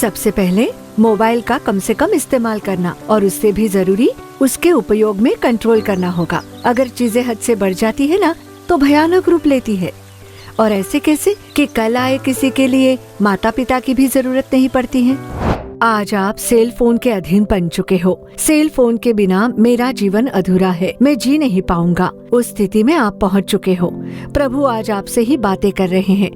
सबसे पहले मोबाइल का कम से कम इस्तेमाल करना और उससे भी जरूरी उसके उपयोग में कंट्रोल करना होगा। अगर चीजें हद से बढ़ जाती है ना तो भयानक रूप लेती है। और ऐसे कैसे कि कल आए किसी के लिए माता पिता की भी जरूरत नहीं पड़ती है। आज आप सेल फोन के अधीन बन चुके हो। सेल फोन के बिना मेरा जीवन अधूरा है, मैं जी नहीं पाऊंगा, उस स्थिति में आप पहुंच चुके हो। प्रभु आज आपसे ही बातें कर रहे हैं।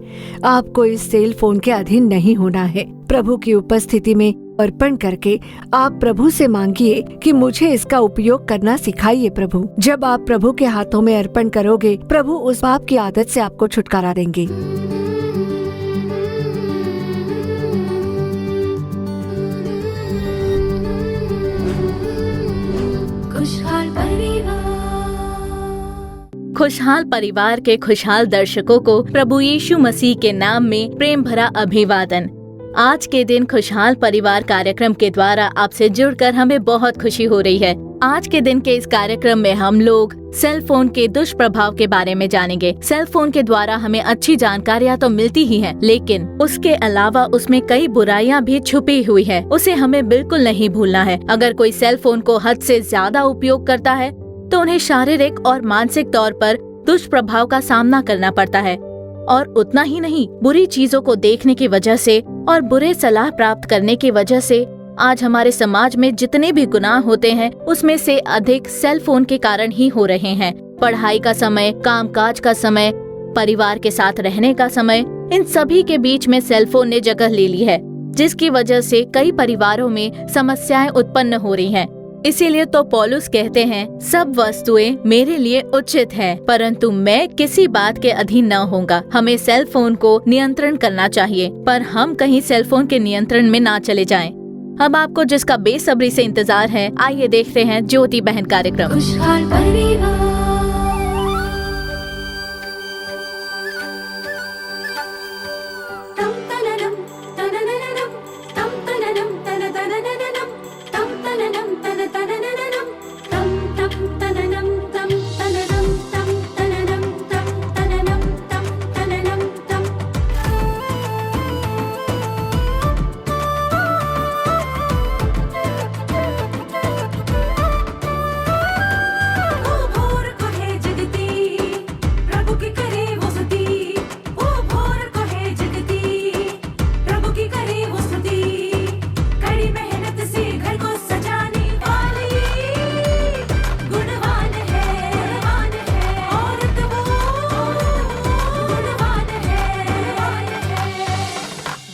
आपको इस सेल फोन के अधीन नहीं होना है। प्रभु की उपस्थिति में अर्पण करके आप प्रभु से मांगिए कि मुझे इसका उपयोग करना सिखाइए प्रभु। जब आप प्रभु के हाथों में अर्पण करोगे, प्रभु उस पाप की आदत से आपको छुटकारा देंगे। खुशहाल परिवार के खुशहाल दर्शकों को प्रभु यीशु मसीह के नाम में प्रेम भरा अभिवादन। आज के दिन खुशहाल परिवार कार्यक्रम के द्वारा आपसे जुड़कर हमें बहुत खुशी हो रही है। आज के दिन के इस कार्यक्रम में हम लोग सेल फोन के दुष्प्रभाव के बारे में जानेंगे। सेल फोन के द्वारा हमें अच्छी जानकारियाँ तो मिलती ही हैं, लेकिन उसके अलावा उसमें कई बुराइयां भी छुपी हुई है। उसे हमें बिल्कुल नहीं भूलना है। अगर कोई सेल फोन को हद से ज्यादा उपयोग करता है तो उन्हें शारीरिक और मानसिक तौर पर दुष्प्रभाव का सामना करना पड़ता है। और उतना ही नहीं, बुरी चीजों को देखने की वजह से और बुरे सलाह प्राप्त करने की वजह से आज हमारे समाज में जितने भी गुनाह होते हैं उसमें से अधिक सेल फोन के कारण ही हो रहे हैं। पढ़ाई का समय, कामकाज का समय, परिवार के साथ रहने का समय, इन सभी के बीच में सेल फोन ने जगह ले ली है, जिसकी वजह से कई परिवारों में समस्याएं उत्पन्न हो रही हैं। इसीलिए तो पौलुस कहते हैं, सब वस्तुएं मेरे लिए उचित हैं, परंतु मैं किसी बात के अधीन न होऊंगा। हमें सेल फोन को नियंत्रण करना चाहिए, पर हम कहीं सेल फोन के नियंत्रण में ना चले जाएं। अब आपको जिसका बेसब्री से इंतजार है, आइए देखते हैं ज्योति बहन कार्यक्रम। खुशहाल परिवार।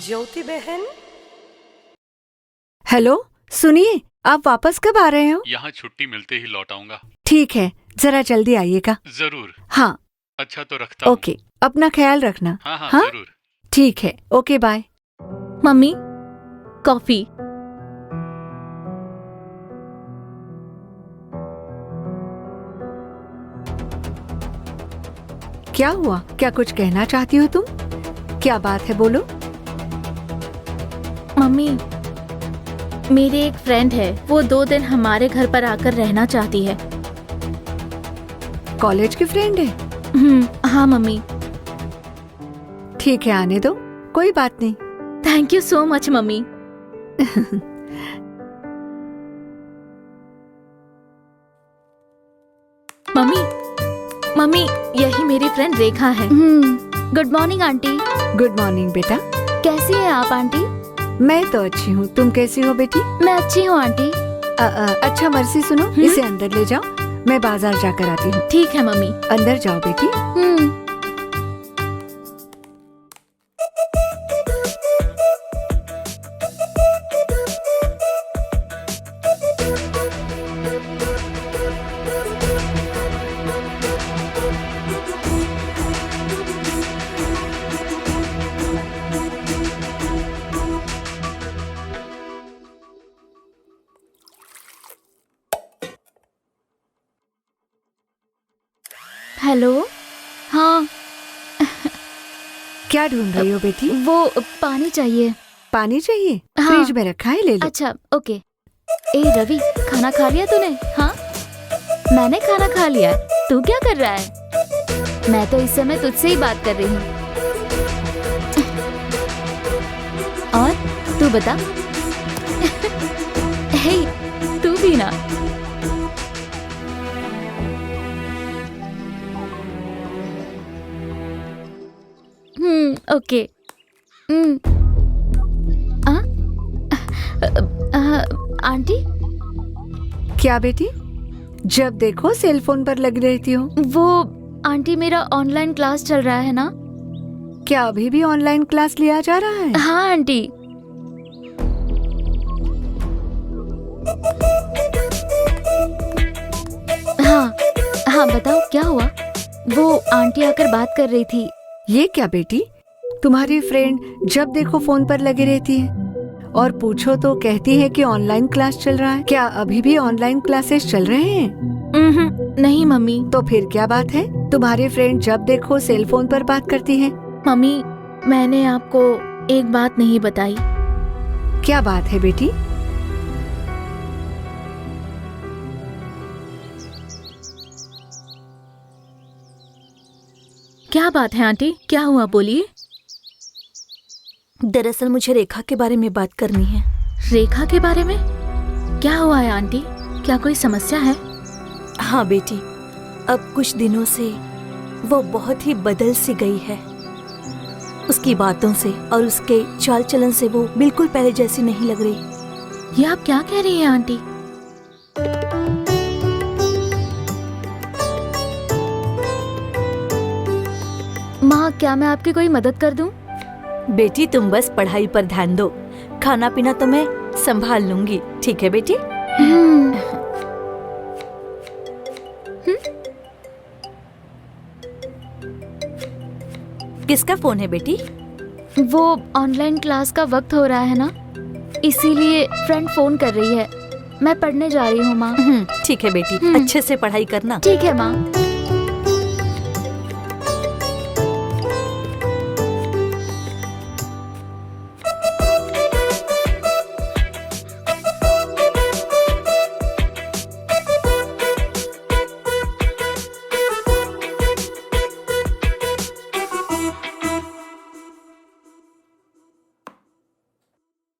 ज्योति बहन। हेलो, सुनिए, आप वापस कब आ रहे हो? यहाँ छुट्टी मिलते ही लौट आऊंगा। ठीक है, जरा जल्दी आइएगा। जरूर। हाँ। अच्छा तो रखता हूँ। ओके, अपना ख्याल रखना। हाँ, जरूर। ठीक है, ओके, बाय। Mummy, coffee. क्या हुआ? क्या कुछ कहना चाहती हो तुम? क्या बात है, बोलो। मम्मी, मेरी एक फ्रेंड है, वो 2 दिन हमारे घर पर आकर रहना चाहती है। कॉलेज की फ्रेंड है? हाँ मम्मी। ठीक है, आने दो, कोई बात नहीं। Thank you so much mummy. Mummy, यही मेरी फ्रेंड रेखा है। Good morning aunty. Good morning बेटा। कैसी हैं आप आंटी? मैं तो अच्छी हूँ, तुम कैसी हो बेटी? मैं अच्छी हूँ आंटी। अच्छा मर्सी, सुनो, इसे अंदर ले जाओ, मैं बाजार जाकर आती हूँ। ठीक है मम्मी। अंदर जाओ बेटी। हेलो। हाँ। क्या ढूंढ रही हो बेटी? वो पानी चाहिए। पानी चाहिए? हाँ। फ्रिज में रखा है, ले लो। अच्छा, ओके। ए रवि, खाना खा लिया तूने? हाँ, मैंने खाना खा लिया। तू क्या कर रहा है? मैं तो इस समय तुझसे ही बात कर रही हूँ। और तू बता। हे, तू भी ना। ओके। आंटी, क्या बेटी, जब देखो सेल फोन पर लगी रहती हो? वो आंटी मेरा ऑनलाइन क्लास चल रहा है ना। क्या अभी भी ऑनलाइन क्लास लिया जा रहा है? हाँ आंटी। हाँ बताओ क्या हुआ? वो आंटी आकर बात कर रही थी। ये क्या बेटी, तुम्हारी फ्रेंड जब देखो फोन पर लगी रहती है और पूछो तो कहती है कि ऑनलाइन क्लास चल रहा है। क्या अभी भी ऑनलाइन क्लासेस चल रहे हैं? नहीं मम्मी। तो फिर क्या बात है? तुम्हारी फ्रेंड जब देखो सेल फोन पर बात करती है। मम्मी, मैंने आपको एक बात नहीं बताई। क्या बात है बेटी? क्या बात है आंटी, क्या हुआ, बोलिए। दरअसल मुझे रेखा के बारे में बात करनी है। रेखा के बारे में? क्या हुआ है आंटी, क्या कोई समस्या है? हाँ बेटी, अब कुछ दिनों से वो बहुत ही बदल सी गई है। उसकी बातों से और उसके चाल चलन से वो बिल्कुल पहले जैसी नहीं लग रही। ये आप क्या कह रही हैं आंटी? माँ, क्या मैं आपकी कोई मदद कर दूं? बेटी तुम बस पढ़ाई पर ध्यान दो, खाना पीना तो मैं संभाल लूंगी, ठीक है बेटी? किसका फोन है बेटी? वो ऑनलाइन क्लास का वक्त हो रहा है ना, इसीलिए फ्रेंड फोन कर रही है। मैं पढ़ने जा रही हूँ माँ। ठीक है बेटी, अच्छे से पढ़ाई करना। ठीक है माँ।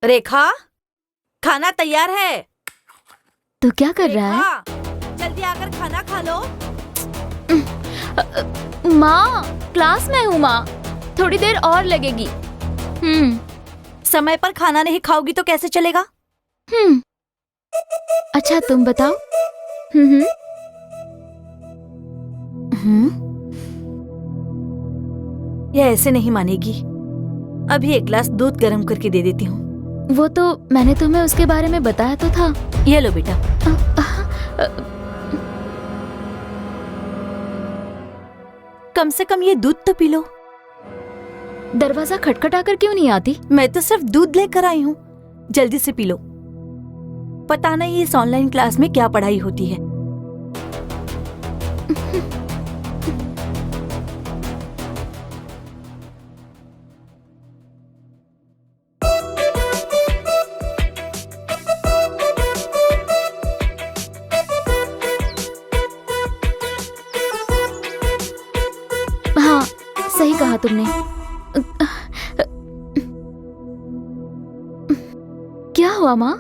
रेखा, खाना तैयार है। तो क्या कर रहा है? रेखा, जल्दी आकर खाना खा लो। माँ, क्लास में हूँ माँ, थोड़ी देर और लगेगी। समय पर खाना नहीं खाओगी तो कैसे चलेगा? अच्छा तुम बताओ। यह ऐसे नहीं मानेगी। अभी एक गिलास दूध गर्म करके दे देती हूँ। वो तो मैंने तुम्हें उसके बारे में बताया तो था। ये लो बेटा। कम से कम ये दूध तो पी लो। दरवाजा खटखटाकर क्यों नहीं आती? मैं तो सिर्फ दूध लेकर आई हूँ, जल्दी से पी लो। पता नहीं इस ऑनलाइन क्लास में क्या पढ़ाई होती है। हाँ, सही कहा तुमने। क्या हुआ माँ?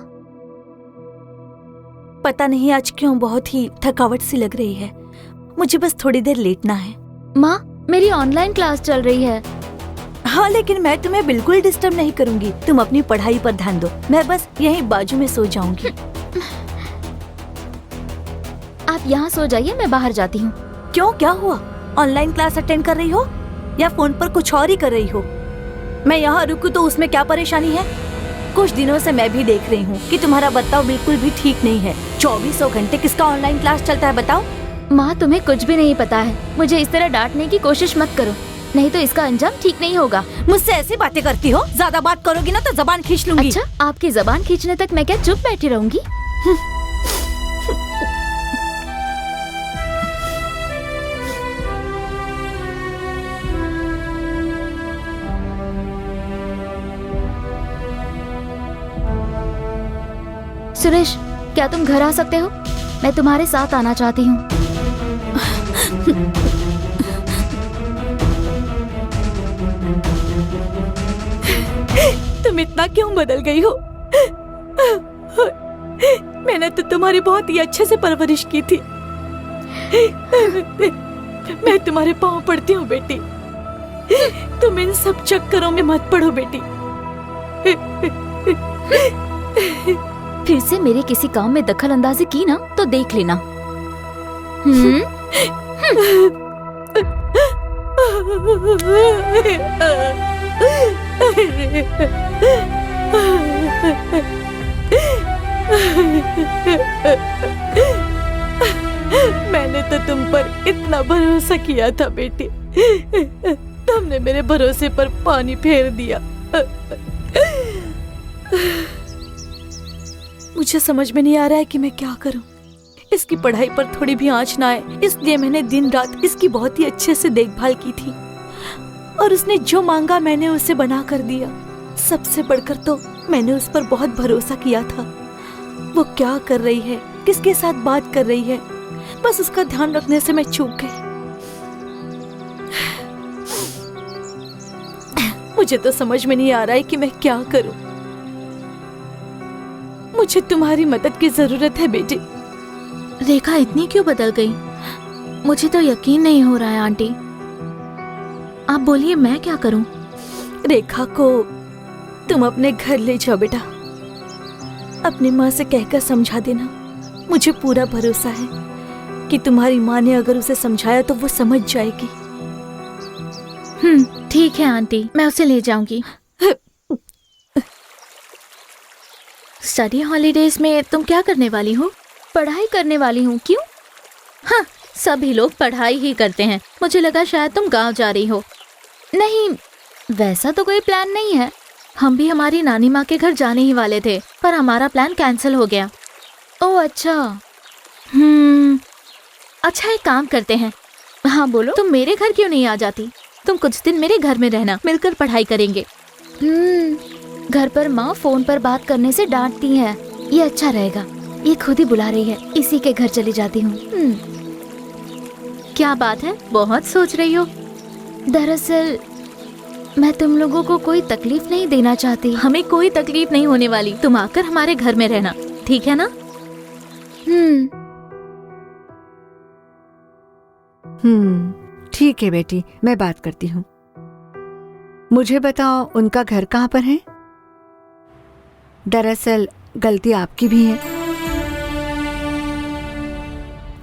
पता नहीं आज क्यों बहुत ही थकावट सी लग रही है। मुझे बस थोड़ी देर लेटना है। माँ, मेरी ऑनलाइन क्लास चल रही है। हाँ, लेकिन मैं तुम्हें बिल्कुल डिस्टर्ब नहीं करूंगी। तुम अपनी पढ़ाई पर ध्यान दो, मैं बस यहीं बाजू में सो जाऊंगी। आप यहाँ सो जाइए, मैं बाहर जाती हूँ। क्यों, क्या हुआ? ऑनलाइन क्लास अटेंड कर रही हो या फोन पर कुछ और ही कर रही हो? मैं यहाँ रुकूं तो उसमें क्या परेशानी है? कुछ दिनों से मैं भी देख रही हूँ कि तुम्हारा बर्ताव बिल्कुल भी ठीक नहीं है। 24 घंटे किसका ऑनलाइन क्लास चलता है बताओ? माँ, तुम्हें कुछ भी नहीं पता है। मुझे इस तरह डांटने की कोशिश मत करो, नहीं तो इसका अंजाम ठीक नहीं होगा। मुझसे ऐसी बातें करती हो? ज्यादा बात करोगी ना तो जबान खींच लूंगी। अच्छा, आपकी जबान खींचने तक मैं क्या चुप बैठी रहूंगी? सुरेश, क्या तुम घर आ सकते हो? मैं तुम्हारे साथ आना चाहती हूँ। तुम इतना क्यों बदल गई हो? मैंने तो तुम्हारी बहुत ही अच्छे से परवरिश की थी। मैं तुम्हारे पाँव पड़ती हूँ बेटी, तुम इन सब चक्करों में मत पड़ो बेटी। फिर से मेरे किसी काम में दखल अंदाजी की ना तो देख लेना। मैंने तो तुम पर इतना भरोसा किया था बेटी, तुमने मेरे भरोसे पर पानी फेर दिया। मुझे समझ में नहीं आ रहा है कि मैं क्या करूं। इसकी पढ़ाई पर थोड़ी भी आंच ना आए, इसलिए मैंने दिन रात इसकी बहुत ही अच्छे से देखभाल की थी और उसने जो मांगा मैंने उसे बना कर दिया। सबसे बढ़कर तो मैंने उस पर बहुत भरोसा किया था। वो क्या कर रही है, किसके साथ बात कर रही है, बस उसका ध्यान रखने से मैं चूक गई। मुझे तो समझ में नहीं आ रहा है कि मैं क्या करूं। मुझे तुम्हारी मदद की जरूरत है बेटी। रेखा इतनी क्यों बदल गई? मुझे तो यकीन नहीं हो रहा है आंटी। आप बोलिए, मैं क्या करूं? रेखा को तुम अपने घर ले जाओ बेटा, अपनी माँ से कहकर समझा देना। मुझे पूरा भरोसा है कि तुम्हारी माँ ने अगर उसे समझाया तो वो समझ जाएगी। ठीक है आंटी, मैं उसे ले जाऊंगी। स्टडी हॉलीडेज में तुम क्या करने वाली हो? पढ़ाई करने वाली हूँ। क्यों? हाँ, सभी लोग पढ़ाई ही करते हैं। मुझे लगा शायद तुम गांव जा रही हो। नहीं, वैसा तो कोई प्लान नहीं है। हम भी हमारी नानी माँ के घर जाने ही वाले थे, पर हमारा प्लान कैंसिल हो गया। ओह अच्छा। अच्छा, एक काम करते हैं। हाँ बोलो। तुम मेरे घर क्यों नहीं आ जाती? तुम कुछ दिन मेरे घर में रहना, मिलकर पढ़ाई करेंगे। घर पर माँ फोन पर बात करने से डांटती है। ये अच्छा रहेगा, ये खुद ही बुला रही है, इसी के घर चली जाती हूँ। क्या बात है, बहुत सोच रही हो? दरअसल मैं तुम लोगों को कोई तकलीफ नहीं देना चाहती। हमें कोई तकलीफ नहीं होने वाली। तुम आकर हमारे घर में रहना, ठीक है ना? ठीक है बेटी, मैं बात करती हूँ। मुझे बताओ, उनका घर कहाँ पर है? दरअसल गलती आपकी भी है।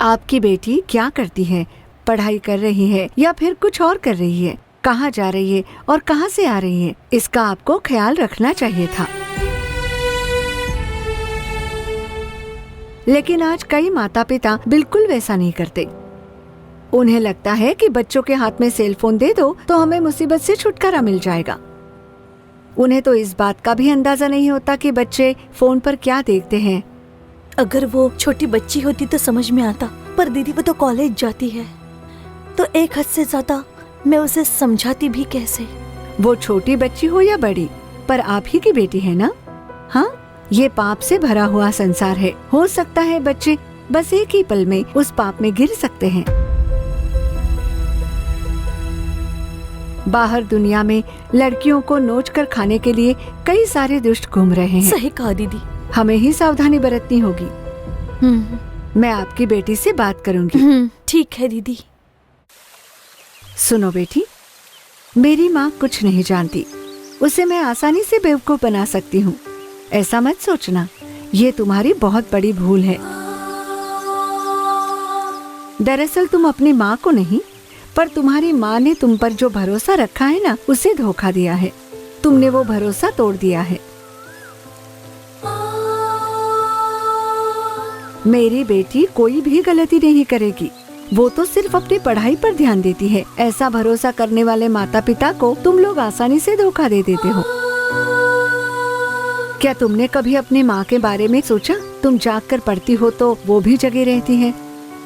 आपकी बेटी क्या करती है? पढ़ाई कर रही है या फिर कुछ और कर रही है? कहाँ जा रही है और कहाँ से आ रही है? इसका आपको ख्याल रखना चाहिए था। लेकिन आज कई माता पिता बिल्कुल वैसा नहीं करते। उन्हें लगता है कि बच्चों के हाथ में सेल फोन दे दो तो हमें मुसीबत से छुटकारा मिल जाएगा। उन्हें तो इस बात का भी अंदाजा नहीं होता कि बच्चे फोन पर क्या देखते हैं। अगर वो छोटी बच्ची होती तो समझ में आता, पर दीदी वो तो कॉलेज जाती है, तो एक हद से ज्यादा मैं उसे समझाती भी कैसे? वो छोटी बच्ची हो या बड़ी, पर आप ही की बेटी है ना? हाँ, ये पाप से भरा हुआ संसार है। हो सकता है बच्चे बस एक ही पल में उस पाप में गिर सकते हैं। बाहर दुनिया में लड़कियों को नोच कर खाने के लिए कई सारे दुष्ट घूम रहे हैं। सही कहा दीदी, हमें ही सावधानी बरतनी होगी। मैं आपकी बेटी से बात करूंगी। ठीक है दीदी। सुनो बेटी, मेरी माँ कुछ नहीं जानती, उसे मैं आसानी से बेवकूफ बना सकती हूँ। ऐसा मत सोचना, ये तुम्हारी बहुत बड़ी भूल है। दरअसल तुम अपनी माँ को नहीं, पर तुम्हारी माँ ने तुम पर जो भरोसा रखा है ना, उसे धोखा दिया है। तुमने वो भरोसा तोड़ दिया है। मेरी बेटी कोई भी गलती नहीं करेगी, वो तो सिर्फ अपनी पढ़ाई पर ध्यान देती है। ऐसा भरोसा करने वाले माता पिता को तुम लोग आसानी से धोखा दे देते हो। क्या तुमने कभी अपनी माँ के बारे में सोचा? तुम जाग कर पढ़ती हो तो वो भी जगी रहती है।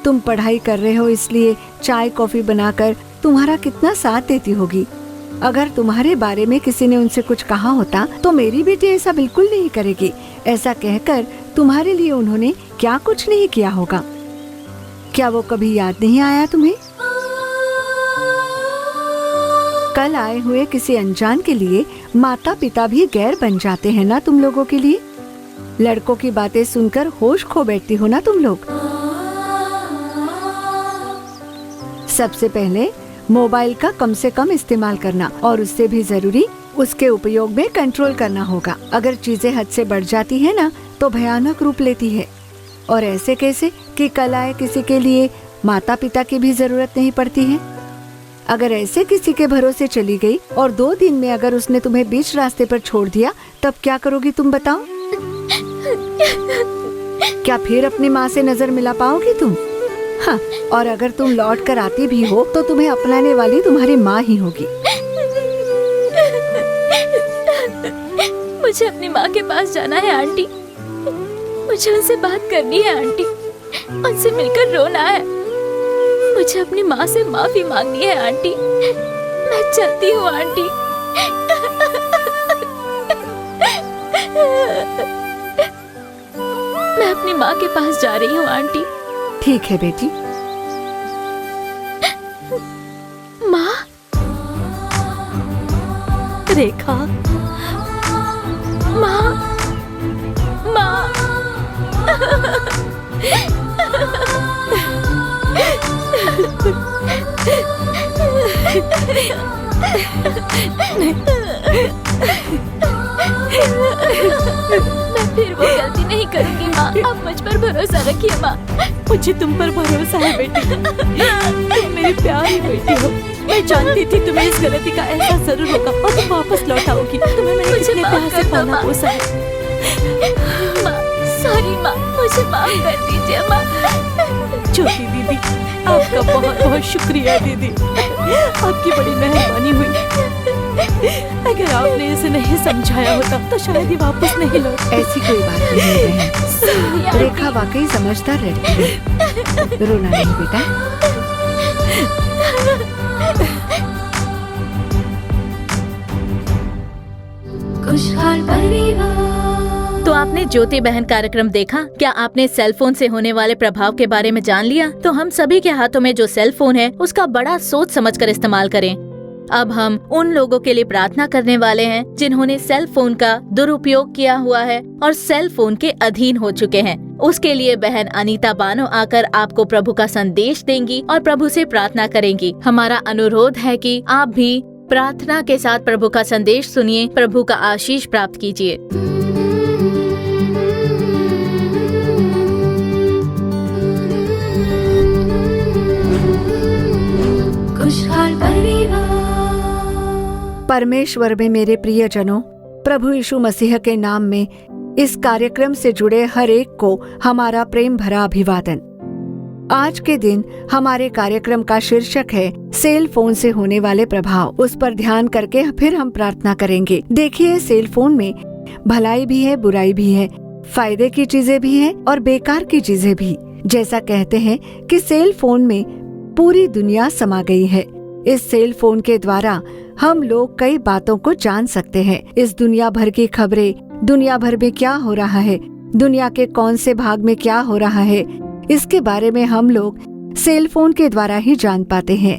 तुम पढ़ाई कर रहे हो इसलिए चाय कॉफी बनाकर तुम्हारा कितना साथ देती होगी। अगर तुम्हारे बारे में किसी ने उनसे कुछ कहा होता तो मेरी बेटी ऐसा बिल्कुल नहीं करेगी। ऐसा कहकर तुम्हारे लिए उन्होंने क्या कुछ नहीं किया होगा। क्या वो कभी याद नहीं आया तुम्हें? कल आए हुए किसी अनजान के लिए माता पिता भी गैर बन जाते हैं ना तुम लोगों के लिए। लड़कों की बातें सुनकर होश खो बैठती हो ना तुम लोग। सबसे पहले मोबाइल का कम से कम इस्तेमाल करना और उससे भी जरूरी उसके उपयोग में कंट्रोल करना होगा। अगर चीजें हद से बढ़ जाती है ना तो भयानक रूप लेती है। और ऐसे कैसे कि कल आए किसी के लिए माता पिता की भी जरूरत नहीं पड़ती है। अगर ऐसे किसी के भरोसे चली गई और 2 दिन में अगर उसने तुम्हें बीच रास्ते पर छोड़ दिया तब क्या करोगी तुम बताओ? क्या फिर अपनी माँ से नजर मिला पाओगी तुम? हाँ, और अगर तुम लौट कर आती भी हो तो तुम्हें अपनाने वाली तुम्हारी माँ ही होगी। मुझे अपनी माँ के पास जाना है आंटी। मुझे उनसे बात करनी है आंटी। उनसे मिलकर रोना है। मुझे अपनी माँ से माफी मांगनी है आंटी। मैं चलती हूँ आंटी। मैं अपनी माँ के पास जा रही हूँ आंटी। ठीक है बेटी। माँ। रेखा। माँ। माँ। मैं फिर वो गलती नहीं करूंगी माँ। आप मुझ पर भरोसा रखिए माँ। मुझे तुम पर भरोसा है बेटी। तुम मेरी प्यारी बेटी हो। मैं जानती थी तुम्हें इस गलती का एहसास जरूर होगा और तुम वापस लौट आओगी। तुम्हें मैंने कितने प्यार से पाला पोसा है। माँ, सॉरी माँ, मुझे माफ कर दीजिए माँ। ज्योति दीदी, आपका बहुत बहुत शुक्रिया दीदी। आपकी बड़ी मेहरबानी हुई। अगर आपने इसे नहीं समझाया होता तो शायद ही वापस नहीं लौट। ऐसी कोई बात नहीं है बहन। रेखा वाकई समझदार लड़की है। रोना नहीं बेटा। खुशहाल परिवार। तो आपने ज्योति बहन कार्यक्रम देखा? क्या आपने सेल फोन से होने वाले प्रभाव के बारे में जान लिया? तो हम सभी के हाथों में जो सेल फोन है उसका बड़ा सोच समझकर इस्तेमाल करें। अब हम उन लोगों के लिए प्रार्थना करने वाले हैं जिन्होंने सेल फोन का दुरुपयोग किया हुआ है और सेल फोन के अधीन हो चुके हैं। उसके लिए बहन अनीता बानो आकर आपको प्रभु का संदेश देंगी और प्रभु से प्रार्थना करेंगी। हमारा अनुरोध है कि आप भी प्रार्थना के साथ प्रभु का संदेश सुनिए, प्रभु का आशीष प्राप्त कीजिए। खुशहाल परिवार। परमेश्वर में मेरे प्रियजनों, प्रभु यीशु मसीह के नाम में इस कार्यक्रम से जुड़े हर एक को हमारा प्रेम भरा अभिवादन। आज के दिन हमारे कार्यक्रम का शीर्षक है सेल फोन से होने वाले प्रभाव। उस पर ध्यान करके फिर हम प्रार्थना करेंगे। देखिए, सेल फोन में भलाई भी है, बुराई भी है, फायदे की चीजें भी हैं और बेकार की चीजें भी। जैसा कहते हैं कि सेल फोन में पूरी दुनिया समा गई है। इस सेल फोन के द्वारा हम लोग कई बातों को जान सकते हैं। इस दुनिया भर की खबरें, दुनिया भर में क्या हो रहा है, दुनिया के कौन से भाग में क्या हो रहा है, इसके बारे में हम लोग सेल फोन के द्वारा ही जान पाते हैं।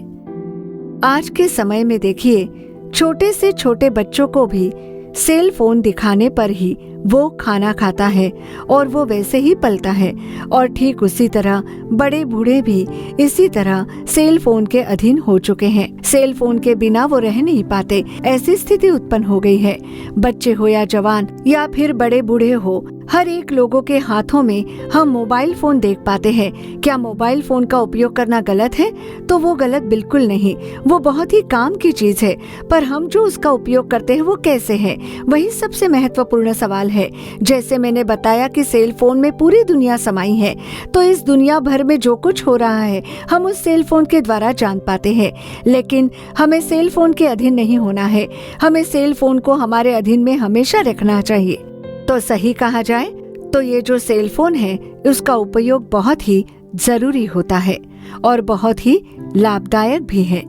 आज के समय में देखिए, छोटे से छोटे बच्चों को भी सेल फोन दिखाने पर ही वो खाना खाता है और वो वैसे ही पलता है। और ठीक उसी तरह बड़े बूढ़े भी इसी तरह सेल फोन के अधीन हो चुके हैं। सेल फोन के बिना वो रह नहीं पाते, ऐसी स्थिति उत्पन्न हो गई है। बच्चे हो या जवान या फिर बड़े बूढ़े हो, हर एक लोगों के हाथों में हम मोबाइल फोन देख पाते हैं। क्या मोबाइल फोन का उपयोग करना गलत है? तो वो गलत बिल्कुल नहीं, वो बहुत ही काम की चीज है। पर हम जो उसका उपयोग करते हैं वो कैसे है, वही सबसे महत्वपूर्ण सवाल है। जैसे मैंने बताया कि सेल फोन में पूरी दुनिया समाई है, तो इस दुनिया भर में जो कुछ हो रहा है हम उस सेल फोन के द्वारा जान पाते हैं। लेकिन हमें सेल फोन के अधीन नहीं होना है। हमें सेल फोन को हमारे अधीन में हमेशा रखना चाहिए। तो सही कहा जाए तो ये जो सेल फोन है उसका उपयोग बहुत ही जरूरी होता है और बहुत ही लाभदायक भी है।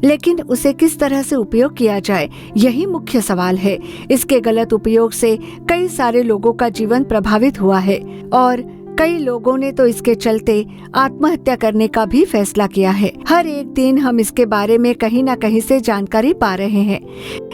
लेकिन उसे किस तरह से उपयोग किया जाए, यही मुख्य सवाल है। इसके गलत उपयोग से कई सारे लोगों का जीवन प्रभावित हुआ है और कई लोगों ने तो इसके चलते आत्महत्या करने का भी फैसला किया है। हर एक दिन हम इसके बारे में कहीं न कहीं से जानकारी पा रहे हैं।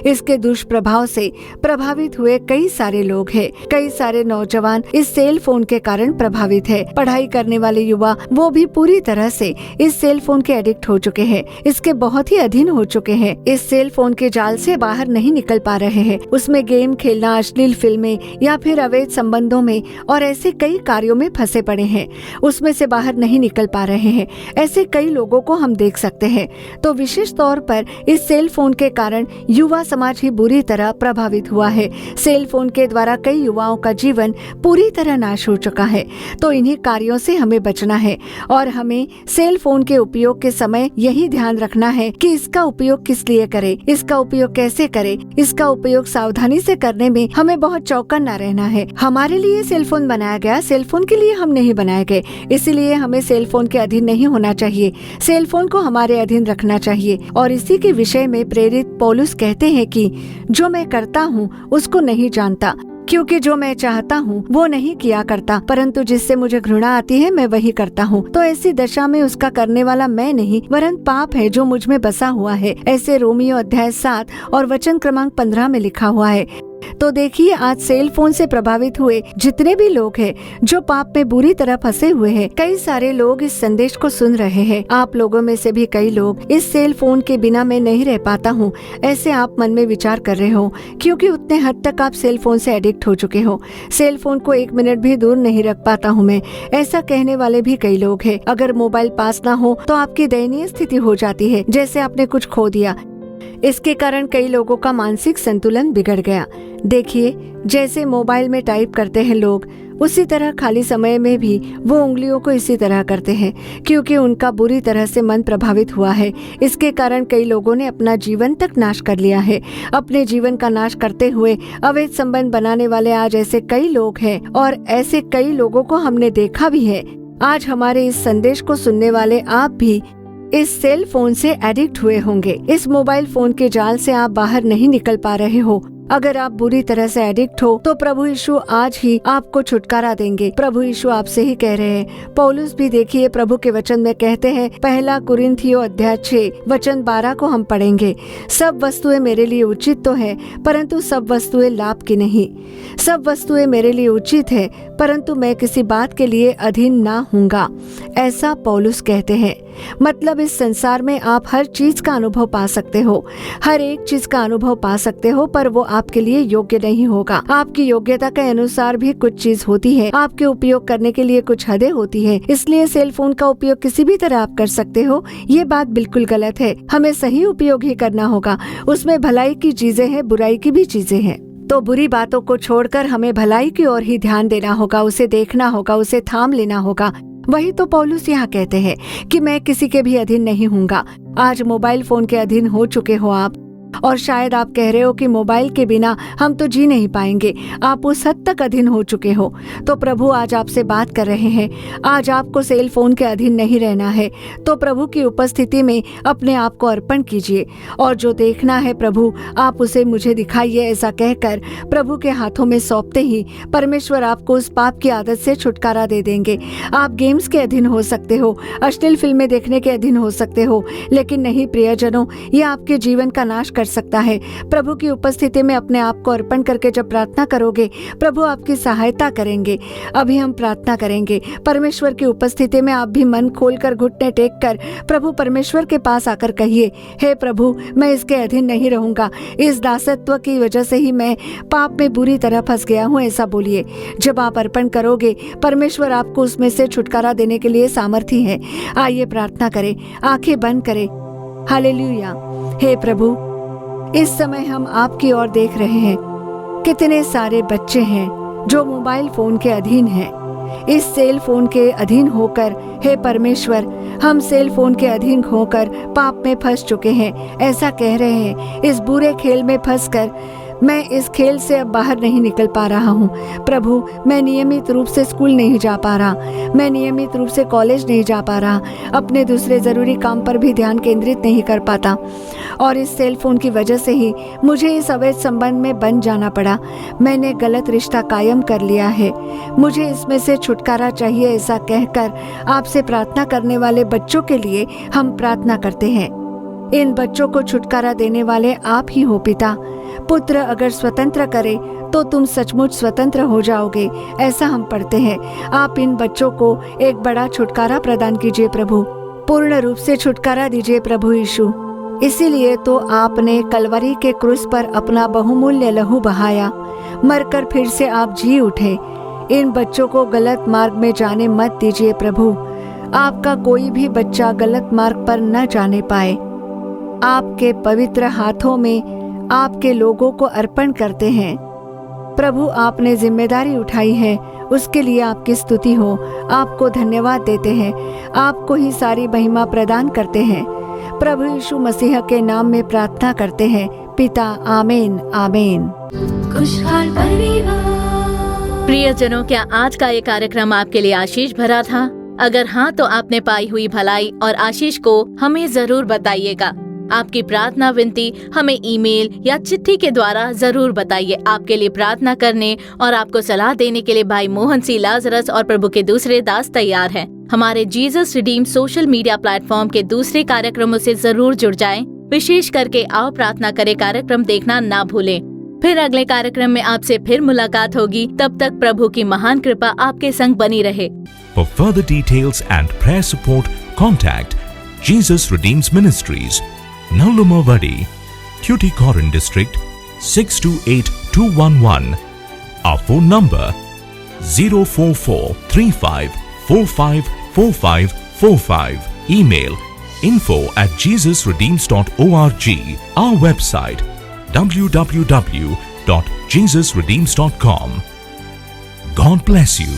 इसके दुष्प्रभाव से प्रभावित हुए कई सारे लोग हैं। कई सारे नौजवान इस सेल फोन के कारण प्रभावित है। पढ़ाई करने वाले युवा वो भी पूरी तरह से इस सेल फोन के एडिक्ट हो चुके हैं, इसके बहुत ही अधीन हो चुके हैं। इस सेल फोन के जाल से बाहर नहीं निकल पा रहे हैं। उसमें गेम खेलना, अश्लील फिल्में या फिर अवैध संबंधों में और ऐसे कई कार्यों में फंसे पड़े हैं। उसमें से बाहर नहीं निकल पा रहे हैं। ऐसे कई लोगों को हम देख सकते हैं। तो विशेष तौर पर इस सेल फोन के कारण युवा समाज ही बुरी तरह प्रभावित हुआ है। सेल फोन के द्वारा कई युवाओं का जीवन पूरी तरह नाश हो चुका है। तो इन्हीं कार्यों से हमें बचना है और हमें सेल फोन के उपयोग के समय यही ध्यान रखना है कि इसका उपयोग किस लिए करें, इसका उपयोग कैसे करें। इसका उपयोग सावधानी से करने में हमें बहुत चौकन्ना रहना है। हमारे लिए सेल फोन बनाया गया, सेल फोन के लिए हम नहीं बनाए गए, इसीलिए हमें सेल फोन के अधीन नहीं होना चाहिए। सेल फोन को हमारे अधीन रखना चाहिए। और इसी के विषय में प्रेरित पौलुस कहते हैं कि जो मैं करता हूँ उसको नहीं जानता, क्योंकि जो मैं चाहता हूँ वो नहीं किया करता, परंतु जिससे मुझे घृणा आती है मैं वही करता हूँ। तो ऐसी दशा में उसका करने वाला मैं नहीं वरन पाप है जो मुझ में बसा हुआ है। ऐसे रोमियो अध्याय 7 और वचन क्रमांक 15 में लिखा हुआ है। तो देखिए, आज सेल फोन से प्रभावित हुए जितने भी लोग हैं जो पाप में बुरी तरह फंसे हुए हैं, कई सारे लोग इस संदेश को सुन रहे हैं। आप लोगों में से भी कई लोग इस सेल फोन के बिना मैं नहीं रह पाता हूँ ऐसे आप मन में विचार कर रहे हो, क्योंकि उतने हद तक आप सेल फोन से एडिक्ट हो चुके हो। सेल फोन को 1 मिनट भी दूर नहीं रख पाता हूँ मैं, ऐसा कहने वाले भी कई लोग हैं। अगर मोबाइल पास ना हो तो आपकी दयनीय स्थिति हो जाती है, जैसे आपने कुछ खो दिया। इसके कारण कई लोगों का मानसिक संतुलन बिगड़ गया। देखिए, जैसे मोबाइल में टाइप करते हैं लोग, उसी तरह खाली समय में भी वो उंगलियों को इसी तरह करते हैं, क्योंकि उनका बुरी तरह से मन प्रभावित हुआ है। इसके कारण कई लोगों ने अपना जीवन तक नाश कर लिया है। अपने जीवन का नाश करते हुए अवैध संबंध बनाने वाले आज ऐसे कई लोग हैं और ऐसे कई लोगों को हमने देखा भी है। आज हमारे इस संदेश को सुनने वाले आप भी इस सेल फोन से एडिक्ट हुए होंगे। इस मोबाइल फोन के जाल से आप बाहर नहीं निकल पा रहे हो। अगर आप बुरी तरह से एडिक्ट हो तो प्रभु यीशु आज ही आपको छुटकारा देंगे। प्रभु यीशु आपसे ही कह रहे हैं। पौलुस भी देखिए प्रभु के वचन में कहते हैं, 1 कुरिन्थियों अध्याय 6 वचन 12 को हम पढ़ेंगे। सब वस्तुएं मेरे लिए उचित तो है, परंतु सब वस्तुएं लाभ की नहीं। सब वस्तुएं मेरे लिए उचित है, परंतु मैं किसी बात के लिए अधीन ना हूँगा, ऐसा पौलुस कहते हैं। मतलब इस संसार में आप हर चीज का अनुभव पा सकते हो, हर एक चीज का अनुभव पा सकते हो, पर वो आपके लिए योग्य नहीं होगा। आपकी योग्यता के अनुसार भी कुछ चीज होती है, आपके उपयोग करने के लिए कुछ हदें होती है। इसलिए सेल फोन का उपयोग किसी भी तरह आप कर सकते हो, ये बात बिल्कुल गलत है। हमें सही उपयोग ही करना होगा। उसमें भलाई की चीजें हैं, बुराई की भी चीजें हैं। तो बुरी बातों को छोड़कर हमें भलाई की ओर ही ध्यान देना होगा, उसे देखना होगा, उसे थाम लेना होगा। वही तो पौलुस यहाँ कहते हैं कि मैं किसी के भी अधीन नहीं हूँगा। आज मोबाइल फोन के अधीन हो चुके हो आप, और शायद आप कह रहे हो कि मोबाइल के बिना हम तो जी नहीं पाएंगे। आप उस हद तक अधीन हो चुके हो। तो प्रभु आज आपसे बात कर रहे हैं। आज आपको सेल फोन के अधीन नहीं रहना है। तो प्रभु की उपस्थिति में अपने आप को अर्पण कीजिए, और जो देखना है प्रभु आप उसे मुझे दिखाइए, ऐसा कहकर प्रभु के हाथों में सौंपते ही परमेश्वर आपको उस पाप की आदत से छुटकारा दे देंगे। आप गेम्स के अधीन हो सकते हो, अश्लील फिल्में देखने के अधीन हो सकते हो, लेकिन नहीं प्रियजनों, ये आपके जीवन का नाश कर सकता है। प्रभु की उपस्थिति में अपने आप को अर्पण करके जब प्रार्थना करोगे, प्रभु आपकी सहायता करेंगे। अभी हम प्रार्थना करेंगे। परमेश्वर की उपस्थिति में आप भी मन खोलकर घुटने टेक कर प्रभु परमेश्वर के पास आकर कहिए, हे प्रभु, मैं इसके अधीन नहीं रहूंगा। इस दासत्व की वजह से ही मैं पाप में बुरी तरह फंस गया हूँ, ऐसा बोलिए। जब आप अर्पण करोगे, परमेश्वर आपको उसमें से छुटकारा देने के लिए सामर्थी है। आइए प्रार्थना करें, आंखें बंद करें। हालेलुया। हे प्रभु, इस समय हम आपकी ओर देख रहे हैं। कितने सारे बच्चे हैं जो मोबाइल फोन के अधीन हैं। इस सेल फोन के अधीन होकर, हे परमेश्वर, हम सेल फोन के अधीन होकर पाप में फंस चुके हैं, ऐसा कह रहे हैं। इस बुरे खेल में फंसकर मैं इस खेल से अब बाहर नहीं निकल पा रहा हूँ। प्रभु, मैं नियमित रूप से स्कूल नहीं जा पा रहा, मैं नियमित रूप से कॉलेज नहीं जा पा रहा, अपने दूसरे ज़रूरी काम पर भी ध्यान केंद्रित नहीं कर पाता, और इस सेल फोन की वजह से ही मुझे इस अवैध संबंध में बंध जाना पड़ा। मैंने गलत रिश्ता कायम कर लिया है, मुझे इसमें से छुटकारा चाहिए, ऐसा कहकर आपसे प्रार्थना करने वाले बच्चों के लिए हम प्रार्थना करते हैं। इन बच्चों को छुटकारा देने वाले आप ही हो पिता। पुत्र अगर स्वतंत्र करे तो तुम सचमुच स्वतंत्र हो जाओगे, ऐसा हम पढ़ते हैं। आप इन बच्चों को एक बड़ा छुटकारा प्रदान कीजिए प्रभु, पूर्ण रूप से छुटकारा दीजिए प्रभु यीशु। इसीलिए तो आपने कलवरी के क्रूस पर अपना बहुमूल्य लहू बहाया, मरकर फिर से आप जी उठे। इन बच्चों को गलत मार्ग में जाने मत दीजिए प्रभु। आपका कोई भी बच्चा गलत मार्ग पर न जाने पाए। आपके पवित्र हाथों में आपके लोगों को अर्पण करते हैं प्रभु। आपने जिम्मेदारी उठाई है, उसके लिए आपकी स्तुति हो। आपको धन्यवाद देते हैं, आपको ही सारी महिमा प्रदान करते हैं। प्रभु यीशु मसीह के नाम में प्रार्थना करते हैं पिता, आमीन आमीन। खुशहाल परिवार। प्रियजनों, क्या आज का ये कार्यक्रम आपके लिए आशीष भरा था? अगर हाँ, तो आपने पाई हुई भलाई और आशीष को हमें जरूर बताइएगा। आपकी प्रार्थना विनती हमें ईमेल या चिट्ठी के द्वारा जरूर बताइए। आपके लिए प्रार्थना करने और आपको सलाह देने के लिए भाई मोहन सी लाजरस और प्रभु के दूसरे दास तैयार हैं। हमारे Jesus redeem social media platform के दूसरे कार्यक्रमों से जरूर जुड़ जाएं। विशेष करके आओ प्रार्थना करे कार्यक्रम देखना ना भूलें। फिर अगले कार्यक्रम में आपसे फिर मुलाकात होगी। तब तक प्रभु की महान कृपा आपके संग बनी रहे। For further details and prayer support, contact Jesus Redeems Ministries, Nallumavadi, Tuticorin District, 628211. Our phone number 04435454545. Email info@jesusredeems.org. Our website www.jesusredeems.com. God bless you.